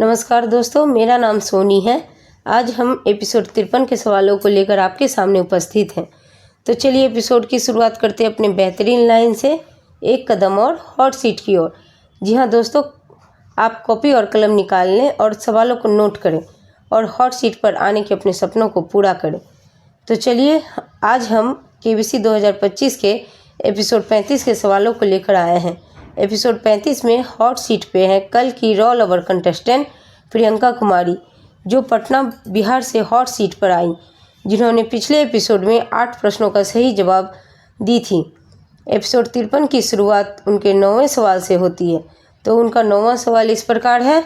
नमस्कार दोस्तों, मेरा नाम सोनी है। आज हम एपिसोड 53 के सवालों को लेकर आपके सामने उपस्थित हैं। तो चलिए एपिसोड की शुरुआत करते हैं अपने बेहतरीन लाइन से, एक कदम और हॉट सीट की ओर। जी हाँ दोस्तों, आप कॉपी और कलम निकाल लें और सवालों को नोट करें और हॉट सीट पर आने के अपने सपनों को पूरा करें। तो चलिए आज हम केबीसी 2025 के एपिसोड 35 के सवालों को लेकर आए हैं। एपिसोड 35 में हॉट सीट पे है कल की roll over contestant Priyanka Kumari, जो पटना बिहार से हॉट सीट पर आई, जिन्होंने पिछले एपिसोड में 8 प्रश्नों का सही जवाब दी थी। एपिसोड 53 की शुरुआत उनके 9वें सवाल से होती है। तो उनका 9वां सवाल इस प्रकार है,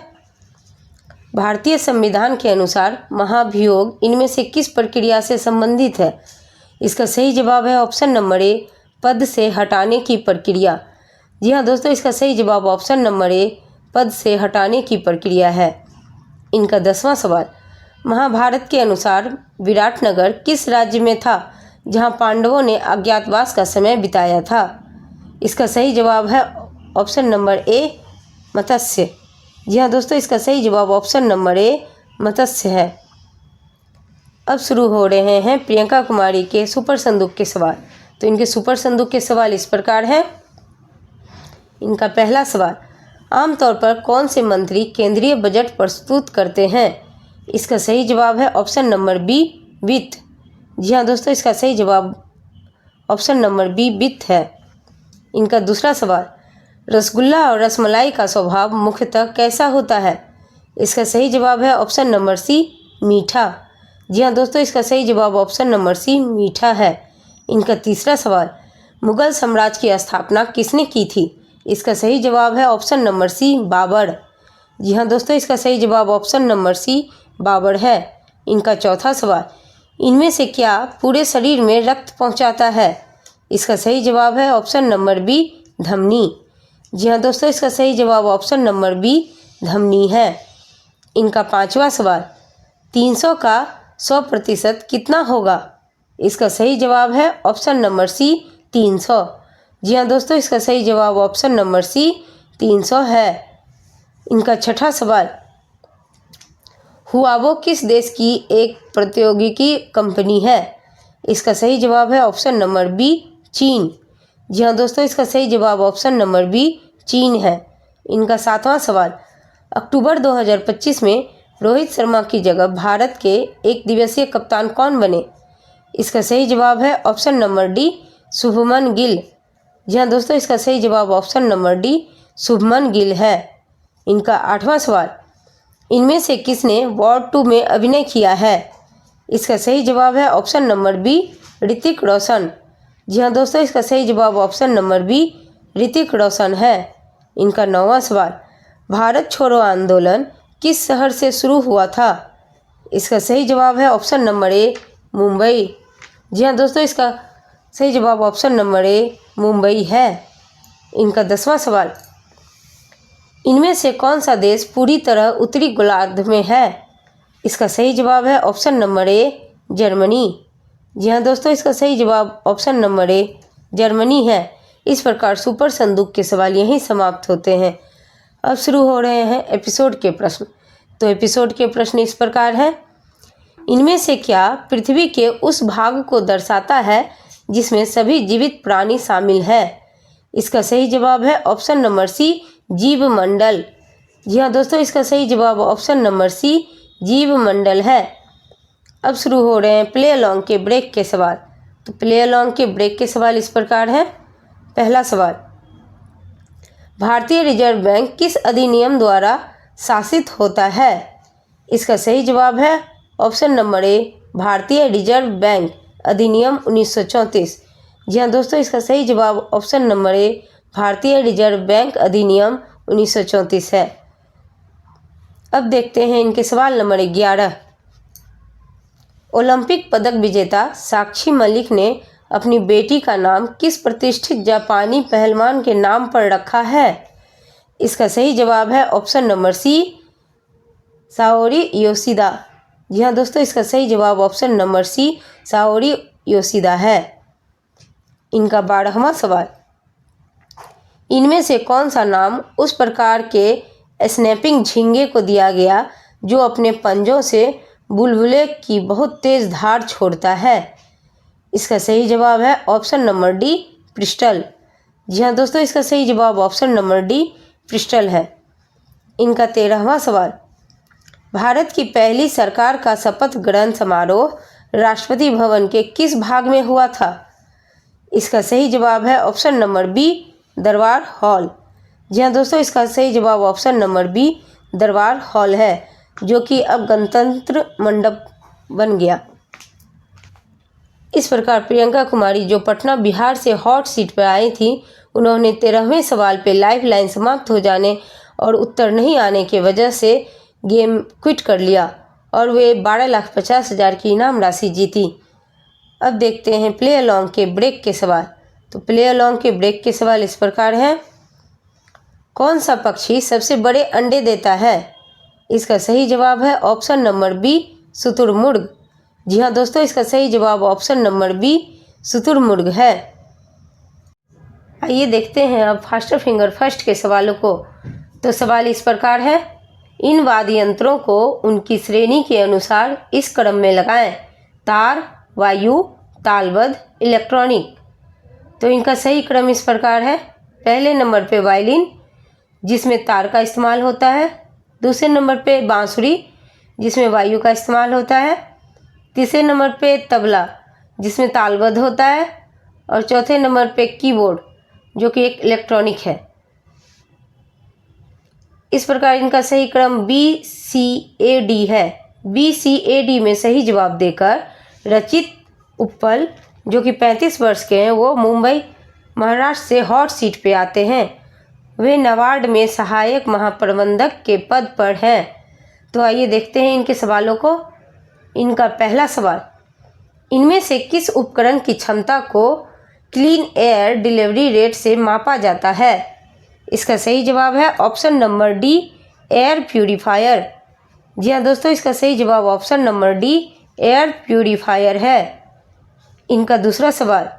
भारतीय संविधान के अनुसार महाभियोग इनमें से किस प्रक्रिया से संबंधित है? इसका सही जवाब है ऑप्शन नंबर ए, पद से हटाने की प्रक्रिया। जी हाँ दोस्तों, इसका सही जवाब ऑप्शन नंबर ए, पद से हटाने की प्रक्रिया है। इनका 10वां सवाल, महाभारत के अनुसार विराटनगर किस राज्य में था जहां पांडवों ने अज्ञातवास का समय बिताया था? इसका सही जवाब है ऑप्शन नंबर ए, मत्स्य। जी हाँ दोस्तों, इसका सही जवाब ऑप्शन नंबर ए, मत्स्य है। अब शुरू हो रहे हैं प्रियंका कुमारी के सुपर संदूक के सवाल। तो इनके सुपर संदूक के सवाल इस प्रकार है। इनका पहला सवाल, आमतौर पर कौन से मंत्री केंद्रीय बजट प्रस्तुत करते हैं? इसका सही जवाब है ऑप्शन नंबर बी, वित्त। जी हाँ दोस्तों, इसका सही जवाब ऑप्शन नंबर बी, वित्त है। इनका दूसरा सवाल, रसगुल्ला और रसमलाई का स्वभाव मुख्यतः कैसा होता है? इसका सही जवाब है ऑप्शन नंबर सी, मीठा। जी हाँ दोस्तों, इसका सही जवाब ऑप्शन नंबर सी, मीठा है। इनका तीसरा सवाल, मुगल साम्राज्य की स्थापना किसने की थी? इसका सही जवाब है ऑप्शन नंबर सी, बाबर। जी हाँ दोस्तों, इसका सही जवाब ऑप्शन नंबर सी, बाबर है। इनका चौथा सवाल, इनमें से क्या पूरे शरीर में रक्त पहुंचाता है? इसका सही जवाब है ऑप्शन नंबर बी, धमनी। जी हाँ दोस्तों, इसका सही जवाब ऑप्शन नंबर बी, धमनी है। इनका पांचवा सवाल, 300 का 100% कितना होगा? इसका सही जवाब है ऑप्शन नंबर सी, 300। जी हाँ दोस्तों, इसका सही जवाब ऑप्शन नंबर सी, 300 है। इनका छठा सवाल, हुआवो किस देश की एक प्रौद्योगिकी कंपनी है? इसका सही जवाब है ऑप्शन नंबर बी, चीन। जी हाँ दोस्तों, इसका सही जवाब ऑप्शन नंबर बी, चीन है। इनका 7वां सवाल, अक्टूबर 2025 में रोहित शर्मा की जगह भारत के एक दिवसीय कप्तान कौन बने? इसका सही जवाब है option number D, Shubman Gill. जी हाँ दोस्तों, इसका सही जवाब option number D, Shubman Gill है। इनका 8वां सवाल, इनमें से किसने वॉर 2 में अभिनय किया है? इसका सही जवाब है option number B, Hrithik Roshan. जी हाँ दोस्तों, इसका सही जवाब option number B, Hrithik Roshan है। इनका 9वां सवाल, भारत छोड़ो आंदोलन किस शहर से शुरू हुआ था? इसका सही जवाब है ऑप्शन नंबर ए, मुंबई। जी हाँ दोस्तों, इसका सही जवाब ऑप्शन नंबर ए, मुंबई है। इनका 10वां सवाल, इनमें से कौन सा देश पूरी तरह उत्तरी गोलार्ध में है? इसका सही जवाब है ऑप्शन नंबर ए, जर्मनी। जी हाँ दोस्तों, इसका सही जवाब ऑप्शन नंबर ए, जर्मनी है। इस प्रकार सुपर संदूक के सवाल यहीं समाप्त होते हैं। अब शुरू हो रहे हैं एपिसोड के प्रश्न। तो एपिसोड के प्रश्न इस प्रकार हैं, इनमें से क्या पृथ्वी के उस भाग को दर्शाता है जिसमें सभी जीवित प्राणी शामिल है? इसका सही जवाब है ऑप्शन नंबर सी, जीव मंडल। जी हाँ दोस्तों, इसका सही जवाब ऑप्शन नंबर सी, जीव मंडल है। अब शुरू हो रहे हैं प्ले अलॉन्ग के ब्रेक के सवाल। तो प्ले अलॉन्ग के ब्रेक के सवाल इस प्रकार है। पहला सवाल, भारतीय रिजर्व बैंक किस अधिनियम द्वारा शासित होता है? इसका सही जवाब है ऑप्शन नंबर ए, भारतीय रिजर्व बैंक अधिनियम 1934। जी हाँ दोस्तों, इसका सही जवाब ऑप्शन नंबर ए, भारतीय रिजर्व बैंक अधिनियम 1934 है। अब देखते हैं इनके सवाल नंबर 11। ओलंपिक पदक विजेता साक्षी मलिक ने अपनी बेटी का नाम किस प्रतिष्ठित जापानी पहलवान के नाम पर रखा है? इसका सही जवाब है ऑप्शन नंबर सी, साओरी योशिदा। जी हाँ दोस्तों, इसका सही जवाब ऑप्शन नंबर सी, साओरी योशिदा है। इनका 12वां सवाल, इनमें से कौन सा नाम उस प्रकार के स्नैपिंग झींगे को दिया गया जो अपने पंजों से बुलबुले की बहुत तेज धार छोड़ता है? इसका सही जवाब है ऑप्शन नंबर डी, प्रिस्टल। जी हाँ दोस्तों, इसका सही जवाब ऑप्शन नंबर डी, प्रिस्टल है। इनका 13वां सवाल, भारत की पहली सरकार का शपथ ग्रहण समारोह राष्ट्रपति भवन के किस भाग में हुआ था? इसका सही जवाब है ऑप्शन नंबर बी, दरबार हॉल। जी हाँ दोस्तों, इसका सही जवाब ऑप्शन नंबर बी, दरबार हॉल है, जो कि अब गणतंत्र मंडप बन गया। इस प्रकार प्रियंका कुमारी जो पटना बिहार से हॉट सीट पर आई थी, उन्होंने 13वें सवाल पे लाइफ लाइन समाप्त हो जाने और उत्तर नहीं आने की वजह से गेम क्विट कर लिया और वे 12,50,000 की इनाम राशि जीती। अब देखते हैं प्ले अलॉन्ग के ब्रेक के सवाल। तो प्ले अलॉन्ग के ब्रेक के सवाल इस प्रकार हैं, कौन सा पक्षी सबसे बड़े अंडे देता है? इसका सही जवाब है ऑप्शन नंबर बी, शुतुरमुर्ग। जी हाँ दोस्तों, इसका सही जवाब ऑप्शन नंबर बी, शुतुरमुर्ग है। आइए देखते हैं अब फास्टर फिंगर फर्स्ट के सवालों को। तो सवाल इस प्रकार है, इन वाद्य यंत्रों को उनकी श्रेणी के अनुसार इस क्रम में लगाएं, तार, वायु, तालबद्ध, इलेक्ट्रॉनिक। तो इनका सही क्रम इस प्रकार है, पहले नंबर पे वायलिन जिसमें तार का इस्तेमाल होता है, दूसरे नंबर पे बांसुरी जिसमें वायु का इस्तेमाल होता है, तीसरे नंबर पे तबला जिसमें तालबद्ध होता है और चौथे नंबर पे कीबोर्ड जो कि एक इलेक्ट्रॉनिक है। इस प्रकार इनका सही क्रम BCAD है। BCAD में सही जवाब देकर रचित उप्पल जो कि 35 वर्ष के हैं, वो मुंबई महाराष्ट्र से हॉट सीट पे आते हैं। वे नाबार्ड में सहायक महाप्रबंधक के पद पर हैं। तो आइए देखते हैं इनके सवालों को। इनका पहला सवाल, इनमें से किस उपकरण की क्षमता को क्लीन एयर डिलीवरी रेट से मापा जाता है? इसका सही जवाब है option number D, air purifier. जी हाँ दोस्तों, इसका सही जवाब option number D, air purifier है। इनका दूसरा सवाल,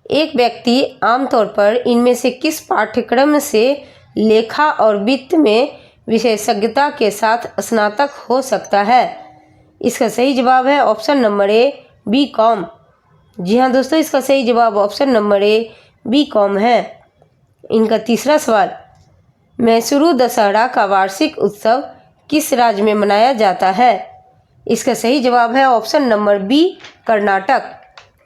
एक व्यक्ति आमतौर पर इनमें से किस पाठ्यक्रम से लेखा और वित्त में विशेषज्ञता के साथ स्नातक हो सकता है? इसका सही जवाब है ऑप्शन नंबर ए, BCom। जी हाँ दोस्तों, इसका सही जवाब ऑप्शन नंबर ए, BCom है। इनका तीसरा सवाल, मैसूरू दशहरा का वार्षिक उत्सव किस राज्य में मनाया जाता है? इसका सही जवाब है ऑप्शन नंबर बी, कर्नाटक।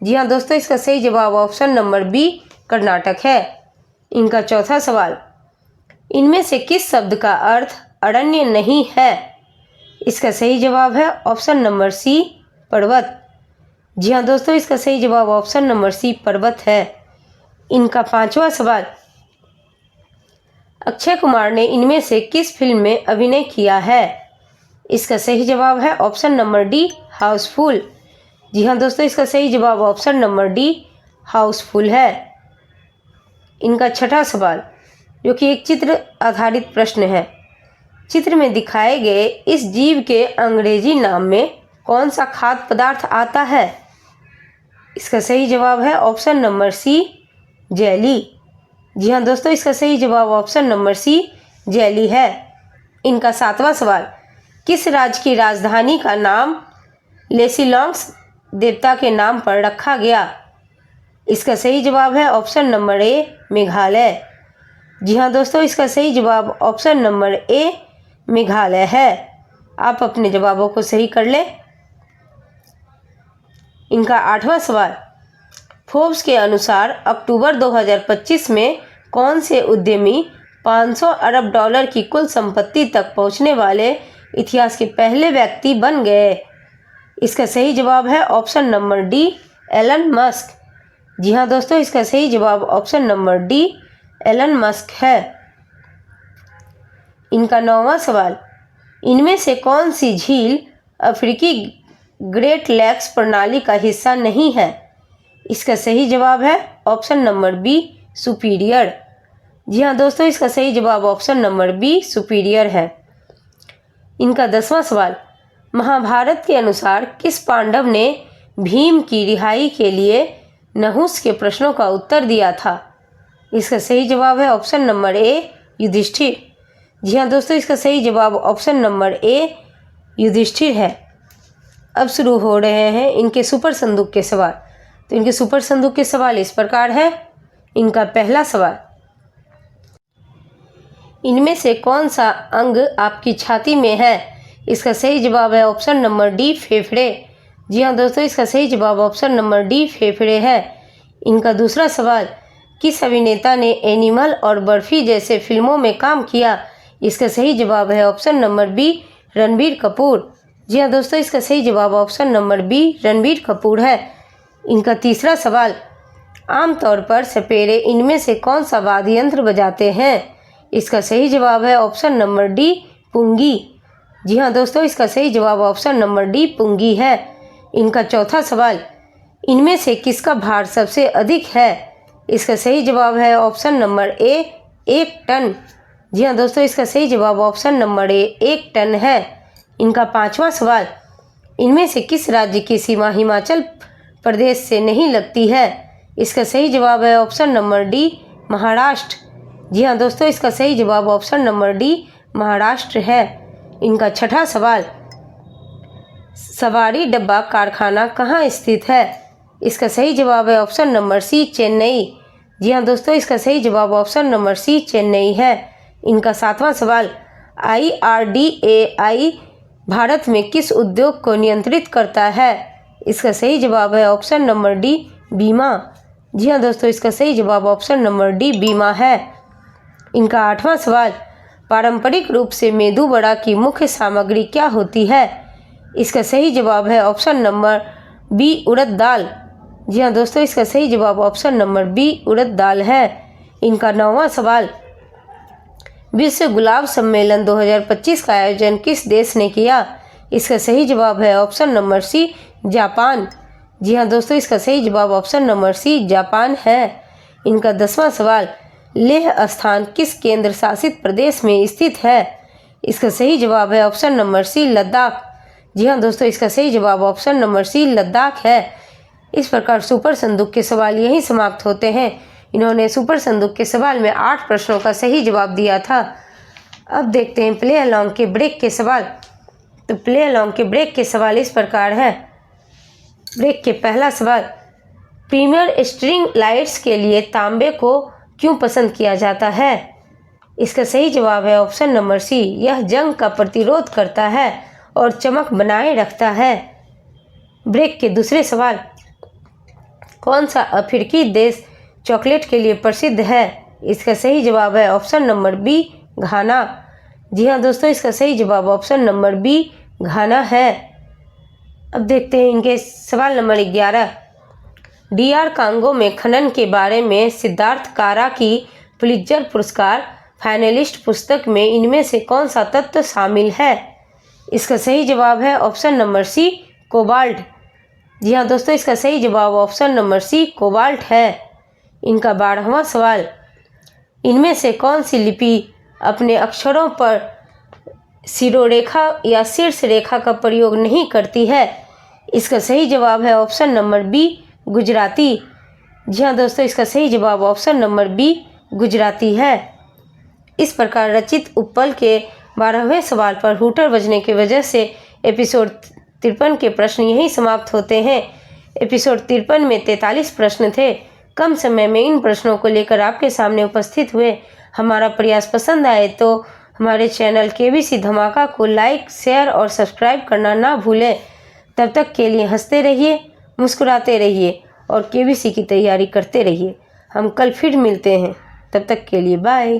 जी हाँ दोस्तों, इसका सही जवाब ऑप्शन नंबर बी, कर्नाटक है। इनका चौथा सवाल, इनमें से किस शब्द का अर्थ अरण्य नहीं है? इसका सही जवाब है ऑप्शन नंबर सी, पर्वत। जी हाँ दोस्तों, इसका सही जवाब ऑप्शन नंबर सी, पर्वत है। इनका पांचवा सवाल, अक्षय कुमार ने इनमें से किस फिल्म में अभिनय किया है? इसका सही जवाब है ऑप्शन नंबर डी, हाउसफुल। जी हाँ दोस्तों, इसका सही जवाब ऑप्शन नंबर डी, हाउसफुल है। इनका छठा सवाल, जो कि एक चित्र आधारित प्रश्न है, चित्र में दिखाए गए इस जीव के अंग्रेजी नाम में कौन सा खाद्य पदार्थ आता है? इसका सही जवाब है ऑप्शन नंबर सी, जेली। जी हाँ दोस्तों, इसका सही जवाब ऑप्शन नंबर सी, जेली है। इनका सातवां सवाल, किस राज्य की राजधानी का नाम लेसिलोंग्स देवता के नाम पर रखा गया? इसका सही जवाब है ऑप्शन नंबर ए, मेघालय। जी हाँ दोस्तों, इसका सही जवाब ऑप्शन नंबर ए, मेघालय है। आप अपने जवाबों को सही कर लें। इनका आठवां सवाल, फोर्ब्स के अनुसार अक्टूबर 2025 में कौन से उद्यमी 500 अरब डॉलर की कुल संपत्ति तक पहुंचने वाले इतिहास के पहले व्यक्ति बन गए? इसका सही जवाब है option number D, Elon Musk. जी हाँ दोस्तों, इसका सही जवाब option number D, Elon Musk है। इनका 9वां सवाल, इनमें से कौन सी झील अफ्रीकी ग्रेट लेक्स प्रणाली का हिस्सा नहीं है? इसका सही जवाब है ऑप्शन नंबर बी, सुपीरियर। जी हाँ दोस्तों, इसका सही जवाब ऑप्शन नंबर बी, सुपीरियर है। इनका 10वां सवाल, महाभारत के अनुसार किस पांडव ने भीम की रिहाई के लिए नहुस के प्रश्नों का उत्तर दिया था? इसका सही जवाब है ऑप्शन नंबर ए, युधिष्ठिर। जी हाँ दोस्तों, इसका सही जवाब ऑप्शन नंबर ए युधिष्ठिर है। अब शुरू हो रहे हैं इनके सुपर संदूक के सवाल। तो इनके सुपर संदूक के सवाल इस प्रकार है। इनका पहला सवाल, इनमें से कौन सा अंग आपकी छाती में है? इसका सही जवाब है ऑप्शन नंबर डी फेफड़े। जी हाँ दोस्तों, इसका सही जवाब ऑप्शन नंबर डी फेफड़े है। इनका दूसरा सवाल, किस अभिनेता ने एनिमल और बर्फी जैसे फिल्मों में काम किया? इसका सही जवाब है option number B Ranbir Kapoor. जी हाँ दोस्तों, इसका सही जवाब option number B Ranbir Kapoor है। इनका तीसरा सवाल, आमतौर पर सपेरे इनमें से कौन सा वाद्य यंत्र बजाते हैं? इसका सही जवाब है ऑप्शन नंबर डी पुंगी। जी हाँ दोस्तों, इसका सही जवाब ऑप्शन नंबर डी पुंगी है। इनका चौथा सवाल, इनमें से किसका भार सबसे अधिक है? इसका सही जवाब है ऑप्शन नंबर ए 1 टन। जी हाँ दोस्तों, इसका सही जवाब ऑप्शन नंबर ए 1 टन है। इनका पांचवा सवाल, इनमें से किस राज्य की सीमा हिमाचल प्रदेश से नहीं लगती है? इसका सही जवाब है ऑप्शन नंबर डी महाराष्ट्र। जी हाँ दोस्तों, इसका सही जवाब ऑप्शन नंबर डी महाराष्ट्र है। इनका छठा सवाल, सवारी डब्बा कारखाना कहाँ स्थित है? इसका सही जवाब है ऑप्शन नंबर सी चेन्नई। जी हाँ दोस्तों, इसका सही जवाब ऑप्शन नंबर सी चेन्नई है। इनका सातवां सवाल, IRDAI भारत में किस उद्योग को नियंत्रित करता है? इसका सही जवाब है ऑप्शन नंबर डी बीमा। जी हाँ दोस्तों, इसका सही जवाब ऑप्शन नंबर डी बीमा है। इनका आठवां सवाल, पारंपरिक रूप से मेदू वड़ा की मुख्य सामग्री क्या होती है? इसका सही जवाब है ऑप्शन नंबर बी उड़द दाल। जी हाँ दोस्तों, इसका सही जवाब ऑप्शन नंबर बी उड़द दाल है। इनका नौवां सवाल, विश्व गुलाब सम्मेलन 2025 का आयोजन किस देश ने किया? इसका सही जवाब है ऑप्शन नंबर सी जापान। जी हाँ दोस्तों, इसका सही जवाब ऑप्शन नंबर सी जापान है। इनका 10वां सवाल, लेह स्थान किस केंद्र शासित प्रदेश में स्थित है? इसका सही जवाब है ऑप्शन नंबर सी लद्दाख। जी हाँ दोस्तों, इसका सही जवाब ऑप्शन नंबर सी लद्दाख है। इस प्रकार सुपर संदूक के सवाल यहीं समाप्त होते हैं। इन्होंने सुपर संदूक के सवाल में 8 प्रश्नों का सही जवाब दिया था। अब देखते हैं प्ले अलॉन्ग के ब्रेक के सवाल। तो प्ले अलॉन्ग के ब्रेक के सवाल इस प्रकार है। ब्रेक के पहला सवाल, प्रीमियर स्ट्रिंग लाइट्स के लिए तांबे को क्यों पसंद किया जाता है? इसका सही जवाब है ऑप्शन नंबर सी, यह जंग का प्रतिरोध करता है और चमक बनाए रखता है। ब्रेक के दूसरे सवाल, कौन सा अफ्रीकी देश चॉकलेट के लिए प्रसिद्ध है? इसका सही जवाब है ऑप्शन नंबर बी घाना। जी हाँ दोस्तों, इसका सही जवाब ऑप्शन नंबर बी घाना है। अब देखते हैं इनके सवाल नंबर 11। DR कांगो में खनन के बारे में सिद्धार्थ कारा की पुलित्जर पुरस्कार फाइनलिस्ट पुस्तक में इनमें से कौन सा तत्व शामिल है? इसका सही जवाब है ऑप्शन नंबर सी कोबाल्ट। जी हाँ दोस्तों, इसका सही जवाब ऑप्शन नंबर सी कोबाल्ट है। इनका 12वां सवाल, इनमें से कौन सी लिपि अपने अक्षरों पर शिरोरेखा या शीर्ष रेखा का प्रयोग नहीं करती है? इसका सही जवाब है ऑप्शन नंबर बी गुजराती। जी हाँ दोस्तों, इसका सही जवाब ऑप्शन नंबर बी गुजराती है। इस प्रकार रचित उपल के 12वें सवाल पर हूटर बजने की वजह से एपिसोड 53 के प्रश्न यहीं समाप्त होते हैं। एपिसोड 53 में 43 प्रश्न थे। कम समय में इन प्रश्नों को लेकर आपके सामने उपस्थित हुए। हमारा प्रयास पसंद आए तो हमारे चैनल KBC धमाका को लाइक, शेयर और सब्सक्राइब करना ना भूलें। तब तक के लिए हंसते रहिए, मुस्कुराते रहिए और KBC की तैयारी करते रहिए। हम कल फिर मिलते हैं। तब तक के लिए बाय।